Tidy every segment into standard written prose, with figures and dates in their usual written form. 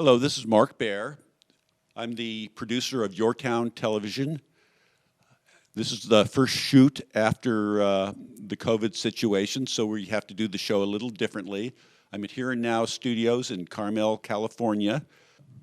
Hello, this is Mark Baer. I'm the producer of Your Town Television. This is the first shoot after the COVID situation, so we have to do the show a little differently. I'm at Here and Now Studios in Carmel, California.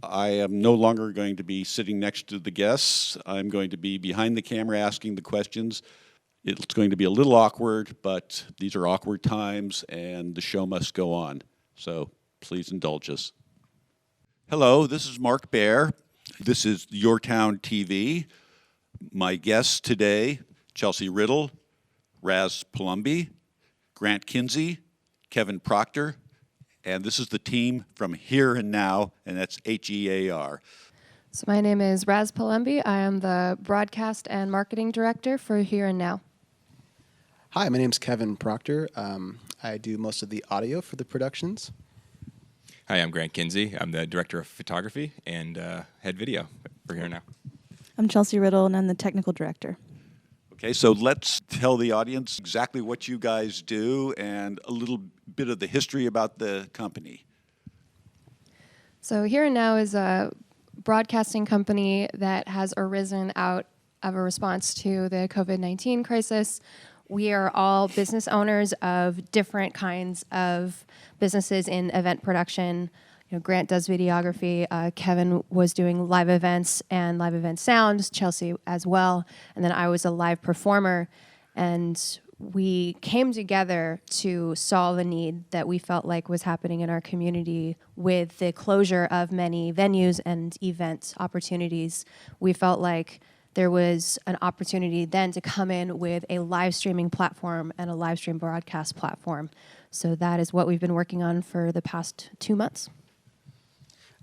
I am no longer going to be sitting next to the guests. I'm going to be behind the camera asking the questions. It's going to be a little awkward, but these are awkward times and the show must go on. So please indulge us. Hello, this is Mark Baer. This is YourTownTV. My guests today, Chelsea Riddle, Raz Palumbi, Grant Kinsey, Kevin Proctor, and this is the team from Here and Now, and that's HEAR. So my name is Raz Palumbi. I am the broadcast and marketing director for Here and Now. Hi, my name's Kevin Proctor. I do most of the audio for the productions. Hi, I'm Grant Kinsey. I'm the director of photography and head video for Here Now. I'm Chelsea Riddle, and I'm the technical director. Okay, so let's tell the audience exactly what you guys do and a little bit of the history about the company. So Here and Now is a broadcasting company that has arisen out of a response to the COVID-19 crisis. We are all business owners of different kinds of businesses in event production. You know, Grant does videography, Kevin was doing live events and live event sound, Chelsea as well, and then I was a live performer. And we came together to solve a need that we felt like was happening in our community with the closure of many venues and event opportunities. We felt like there was an opportunity then to come in with a live streaming platform and a live stream broadcast platform. So that is what we've been working on for the past 2 months.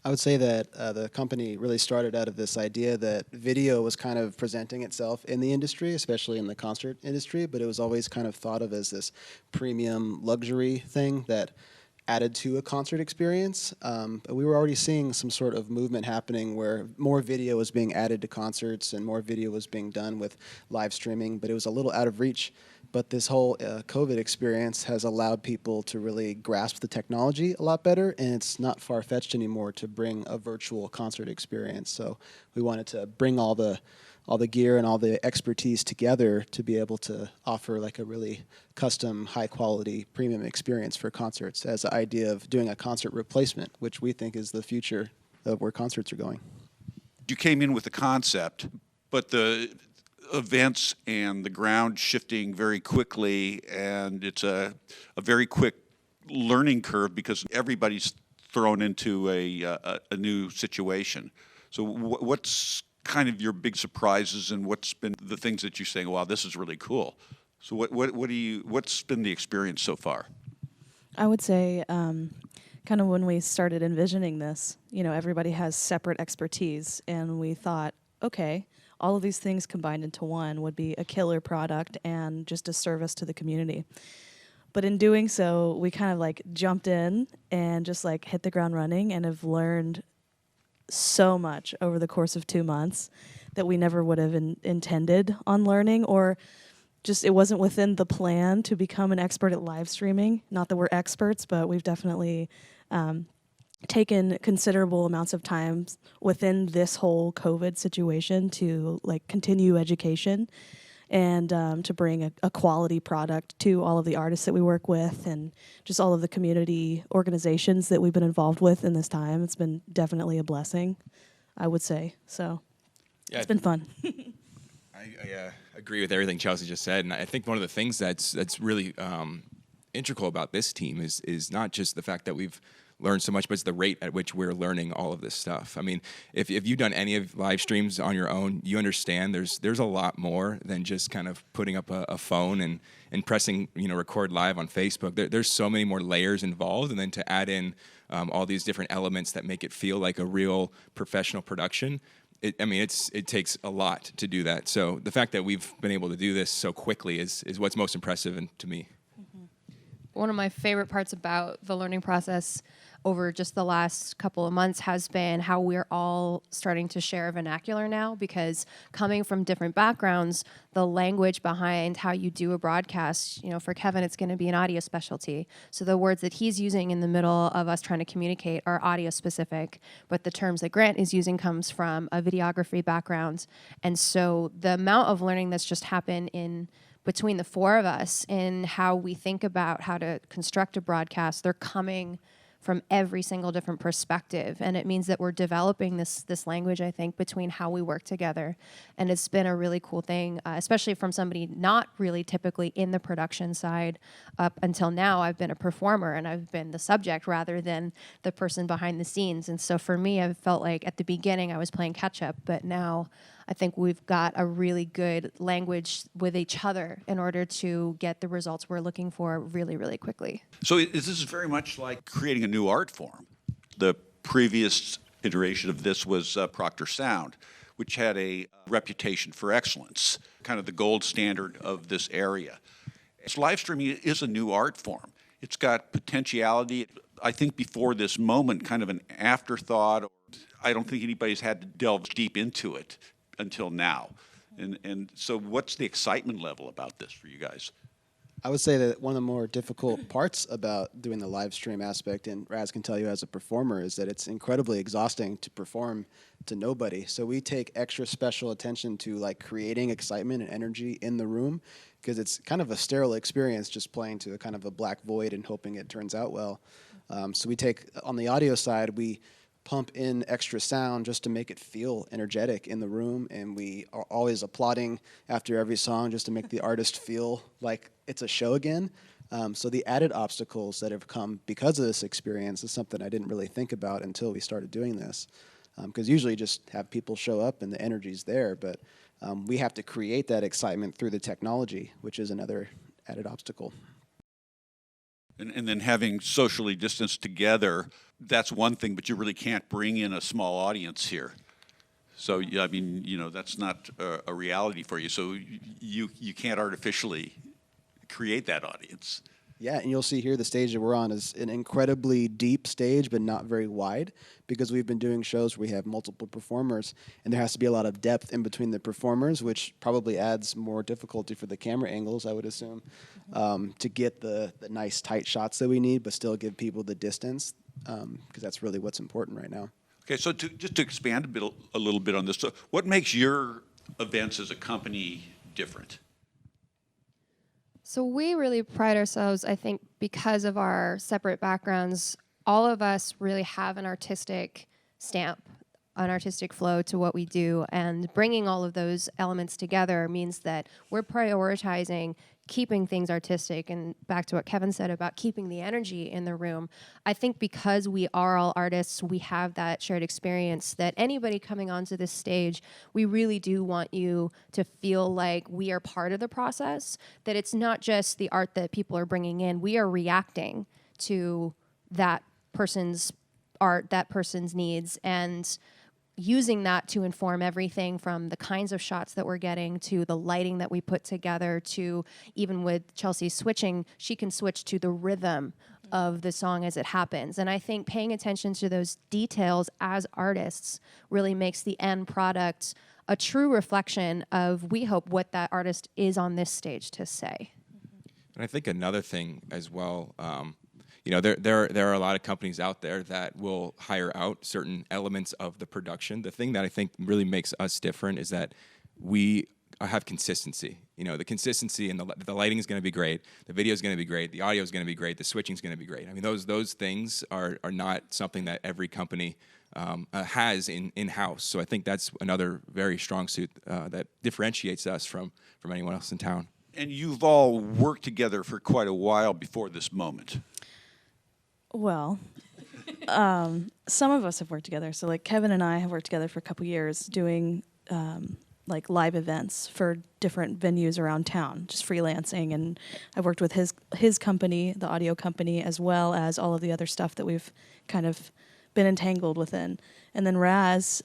I would say that the company really started out of this idea that video was kind of presenting itself in the industry, especially in the concert industry, but it was always kind of thought of as this premium luxury thing that added to a concert experience. But we were already seeing some sort of movement happening where more video was being added to concerts and more video was being done with live streaming, but it was a little out of reach. But this whole COVID experience has allowed people to really grasp the technology a lot better, and it's not far-fetched anymore to bring a virtual concert experience. So we wanted to bring all the gear and all the expertise together to be able to offer like a really custom, high-quality, premium experience for concerts as the idea of doing a concert replacement, which we think is the future of where concerts are going. You came in with a concept, but the events and the ground shifting very quickly, and it's a very quick learning curve because everybody's thrown into a new situation. So what's kind of your big surprises and what's been the things that you're saying, wow, this is really cool? So what's been the experience so far? I would say kind of when we started envisioning this, you know, everybody has separate expertise, and we thought, okay, all of these things combined into one would be a killer product and just a service to the community. But in doing so, we kind of like jumped in and just like hit the ground running and have learned so much over the course of 2 months that we never would have intended on learning, or just it wasn't within the plan to become an expert at live streaming. Not that we're experts, but we've definitely taken considerable amounts of time within this whole COVID situation to like continue education and to bring a quality product to all of the artists that we work with and just all of the community organizations that we've been involved with in this time. It's been definitely a blessing, I would say. So yeah, it's been fun. I agree with everything Chelsea just said, and I think one of the things that's really integral about this team is not just the fact that we've learned so much, but it's the rate at which we're learning all of this stuff. I mean, if you've done any of live streams on your own, you understand there's a lot more than just kind of putting up a phone and pressing, you know, record live on Facebook. There's so many more layers involved, and then to add in all these different elements that make it feel like a real professional production. It takes a lot to do that. So the fact that we've been able to do this so quickly is what's most impressive to me. one of my favorite parts about the learning process over just the last couple of months has been how we're all starting to share a vernacular now, because coming from different backgrounds, the language behind how you do a broadcast, for Kevin, it's going to be an audio specialty. So the words that he's using in the middle of us trying to communicate are audio specific, but the terms that Grant is using comes from a videography background. And so the amount of learning that's just happened in between the four of us in how we think about how to construct a broadcast, they're coming from every single different perspective. And it means that we're developing this language, I think, between how we work together. And it's been a really cool thing, especially from somebody not really typically in the production side. Up until now, I've been a performer and I've been the subject rather than the person behind the scenes. And so for me, I felt like at the beginning I was playing catch up, but now I think we've got a really good language with each other in order to get the results we're looking for really, really quickly. So this is very much like creating a new art form. The previous iteration of this was Proctor Sound, which had a reputation for excellence, kind of the gold standard of this area. So live streaming is a new art form. It's got potentiality. I think before this moment, kind of an afterthought. I don't think anybody's had to delve deep into it until now. And so what's the excitement level about this for you guys? I would say that one of the more difficult parts about doing the live stream aspect, and Raz can tell you as a performer, is that it's incredibly exhausting to perform to nobody. So we take extra special attention to like creating excitement and energy in the room, because it's kind of a sterile experience just playing to a kind of a black void and hoping it turns out well. So we take, on the audio side, we pump in extra sound just to make it feel energetic in the room, and we are always applauding after every song just to make the artist feel like it's a show again. So the added obstacles that have come because of this experience is something I didn't really think about until we started doing this, because usually just have people show up and the energy's there, but we have to create that excitement through the technology, which is another added obstacle. And then having socially distanced together, that's one thing, but you really can't bring in a small audience here. So, I mean, that's not a reality for you. So you can't artificially create that audience. Yeah, and you'll see here the stage that we're on is an incredibly deep stage, but not very wide, because we've been doing shows where we have multiple performers, and there has to be a lot of depth in between the performers, which probably adds more difficulty for the camera angles, I would assume, to get the nice tight shots that we need, but still give people the distance, because that's really what's important right now. Okay, so just to expand a little bit on this, so what makes your events as a company different? So we really pride ourselves, I think, because of our separate backgrounds. All of us really have an artistic stamp, an artistic flow to what we do, and bringing all of those elements together means that we're prioritizing keeping things artistic. And back to what Kevin said about keeping the energy in the room, I think because we are all artists, we have that shared experience that anybody coming onto this stage, we really do want you to feel like we are part of the process, that it's not just the art that people are bringing in, we are reacting to that person's art, that person's needs, and using that to inform everything from the kinds of shots that we're getting to the lighting that we put together to even with Chelsea switching, she can switch to the rhythm of the song as it happens. And I think paying attention to those details as artists really makes the end product a true reflection of, we hope, what that artist is on this stage to say. And I think another thing as well, there are a lot of companies out there that will hire out certain elements of the production. The thing that I think really makes us different is that we have consistency. The consistency and the lighting is going to be great, the video is going to be great, the audio is going to be great, the switching is going to be great. I mean, those things are not something that every company has in-house. So I think that's another very strong suit that differentiates us from anyone else in town. And you've all worked together for quite a while before this moment. Well, some of us have worked together. So like Kevin and I have worked together for a couple years doing like live events for different venues around town, just freelancing. And I've worked with his company, the audio company, as well as all of the other stuff that we've kind of been entangled within. And then Raz,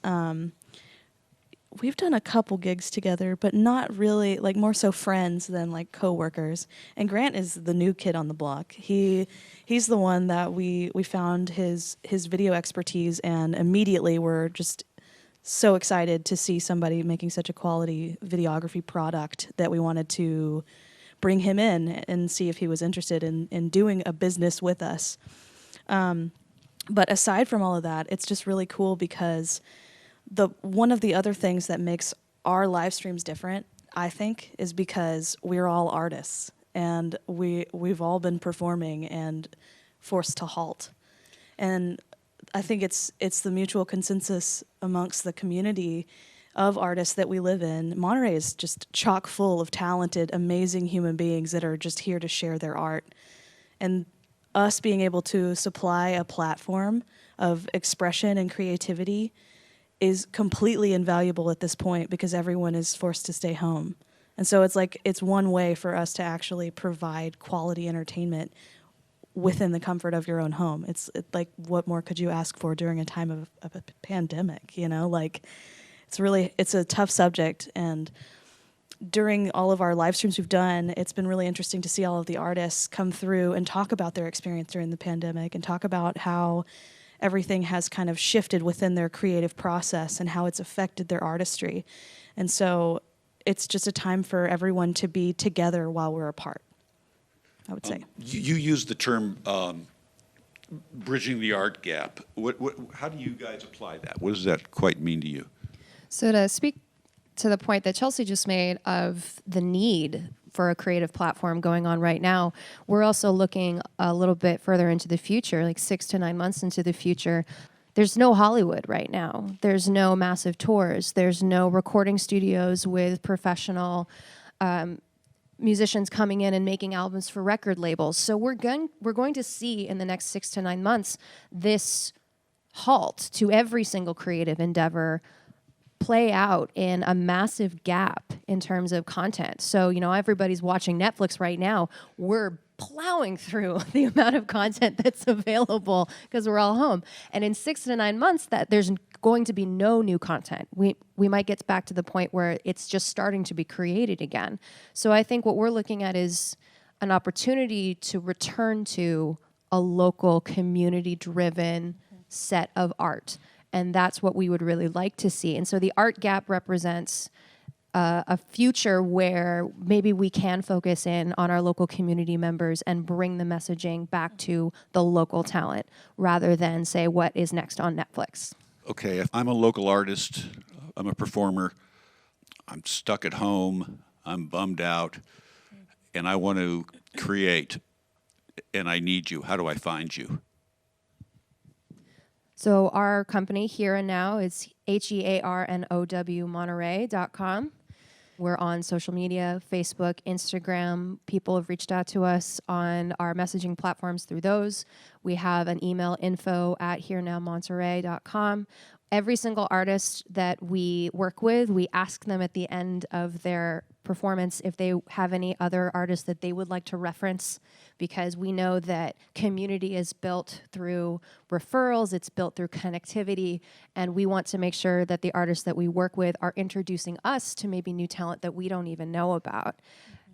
we've done a couple gigs together, but not really, like more so friends than like coworkers. And Grant is the new kid on the block. He's the one that we found his video expertise, and immediately we're just so excited to see somebody making such a quality videography product that we wanted to bring him in and see if he was interested in doing a business with us. But aside from all of that, it's just really cool because one of the other things that makes our live streams different, I think, is because we're all artists and we've all been performing and forced to halt. And I think it's the mutual consensus amongst the community of artists that we live in. Monterey is just chock full of talented, amazing human beings that are just here to share their art. And us being able to supply a platform of expression and creativity is completely invaluable at this point because everyone is forced to stay home. And so it's one way for us to actually provide quality entertainment within the comfort of your own home. It's like, what more could you ask for during a time of a pandemic, you know? Like, it's a tough subject, and during all of our live streams we've done, it's been really interesting to see all of the artists come through and talk about their experience during the pandemic and talk about how everything has kind of shifted within their creative process and how it's affected their artistry. And so it's just a time for everyone to be together while we're apart, I would say. You used the term bridging the art gap. How do you guys apply that? What does that quite mean to you? So to speak to the point that Chelsea just made of the need for a creative platform going on right now, we're also looking a little bit further into the future, like 6 to 9 months into the future. There's no Hollywood right now. There's no massive tours. There's no recording studios with professional musicians coming in and making albums for record labels. So we're going to see in the next 6 to 9 months this halt to every single creative endeavor play out in a massive gap in terms of content. So, everybody's watching Netflix right now. We're plowing through the amount of content that's available because we're all home. And in 6 to 9 months, that there's going to be no new content. We might get back to the point where it's just starting to be created again. So I think what we're looking at is an opportunity to return to a local community-driven set of art. And that's what we would really like to see. And so the art gap represents a future where maybe we can focus in on our local community members and bring the messaging back to the local talent rather than say what is next on Netflix. Okay, if I'm a local artist, I'm a performer, I'm stuck at home, I'm bummed out, and I want to create, and I need you. How do I find you? So our company, Here and Now, is HEARNOWMonterey.com. We're on social media, Facebook, Instagram. People have reached out to us on our messaging platforms through those. We have an email, info@hearnowmonterey.com. Every single artist that we work with, we ask them at the end of their performance if they have any other artists that they would like to reference, because we know that community is built through referrals, it's built through connectivity, and we want to make sure that the artists that we work with are introducing us to maybe new talent that we don't even know about.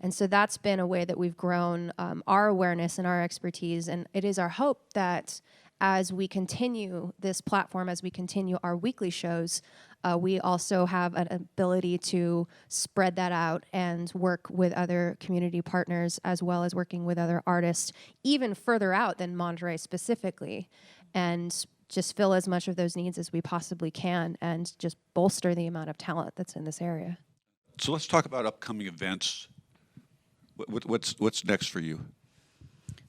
And so that's been a way that we've grown our awareness and our expertise, and it is our hope that as we continue this platform, as we continue our weekly shows, we also have an ability to spread that out and work with other community partners as well as working with other artists, even further out than Monterey specifically, and just fill as much of those needs as we possibly can and just bolster the amount of talent that's in this area. So let's talk about upcoming events. What's next for you?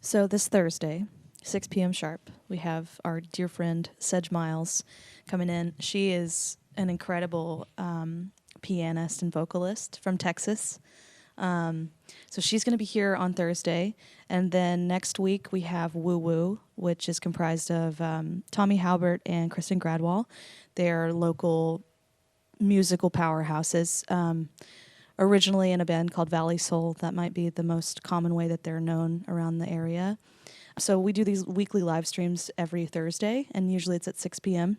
So this Thursday, 6 p.m. sharp, we have our dear friend Sedge Miles coming in. She is an incredible pianist and vocalist from Texas. So she's going to be here on Thursday. And then next week we have Woo Woo, which is comprised of Tommy Halbert and Kristen Gradwall. They're local musical powerhouses. Originally in a band called Valley Soul. That might be the most common way that they're known around the area. So we do these weekly live streams every Thursday, and usually it's at 6 p.m.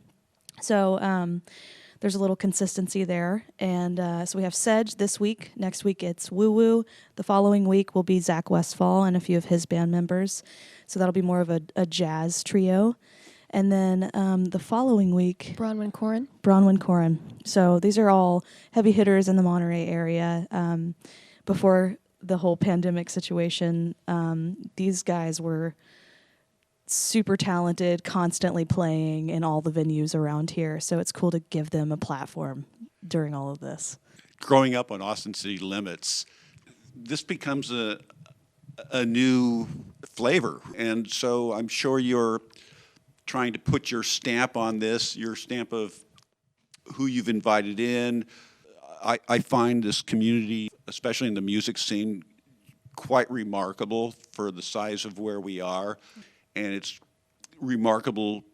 So there's a little consistency there. And so we have Sedge this week. Next week it's Woo Woo. The following week will be Zach Westfall and a few of his band members. So that'll be more of a jazz trio. And then the following week, Bronwyn Corin. Bronwyn Corin. So these are all heavy hitters in the Monterey area. Before the whole pandemic situation, these guys were super talented, constantly playing in all the venues around here. So it's cool to give them a platform during all of this. Growing up on Austin City Limits, this becomes a new flavor. And so I'm sure you're trying to put your stamp on this, your stamp of who you've invited in. I find this community, especially in the music scene, quite remarkable for the size of where we are. And it's remarkable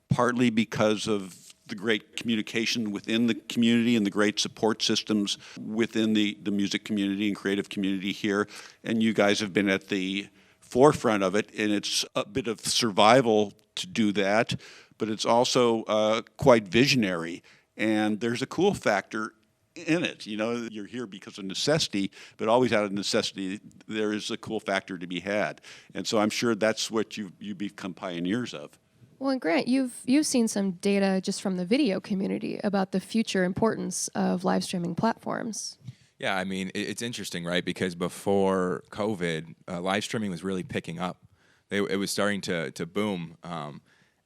partly because of the great communication within the community and the great support systems within the music community and creative community here. And you guys have been at the forefront of it, and it's a bit of survival to do that, but it's also quite visionary. And there's a cool factor in it. You know, you're here because of necessity, but always out of necessity, there is a cool factor to be had. And so I'm sure that's what you've become pioneers of. Well, and Grant, you've seen some data just from the video community about the future importance of live streaming platforms. Yeah, I mean, it's interesting, right? Because before COVID, live streaming was really picking up. It was starting to boom.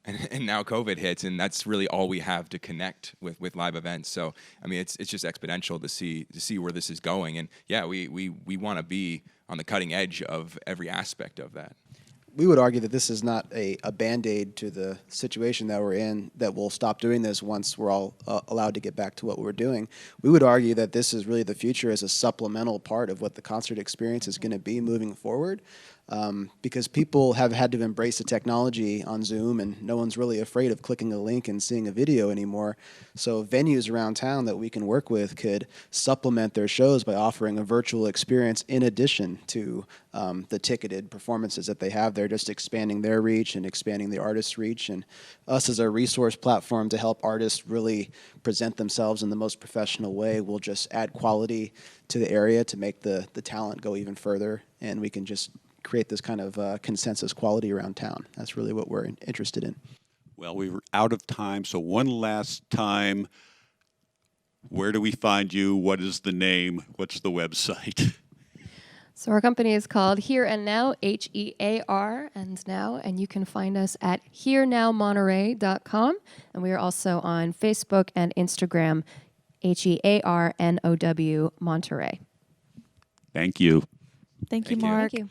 And now COVID hits, and that's really all we have to connect with live events. So, I mean, it's just exponential to see where this is going. And yeah, we want to be on the cutting edge of every aspect of that. We would argue that this is not a Band-Aid to the situation that we're in, that we'll stop doing this once we're all allowed to get back to what we're doing. We would argue that this is really the future as a supplemental part of what the concert experience is going to be moving forward. Because people have had to embrace the technology on Zoom, and no one's really afraid of clicking a link and seeing a video anymore. So venues around town that we can work with could supplement their shows by offering a virtual experience in addition to the ticketed performances that they have there, just expanding their reach and expanding the artist's reach. And us as a resource platform to help artists really present themselves in the most professional way will just add quality to the area to make the talent go even further, and we can just create this kind of consensus quality around town. That's really what we're interested in. Well, we were out of time, so one last time, where do we find you? What is the name? What's the website? So our company is called Here and Now, HEAR and Now, and you can find us at herenowmonterey.com, and we are also on Facebook and Instagram, HEARNOW Monterey. Thank you. Thank you, Thank you. Mark. Thank you.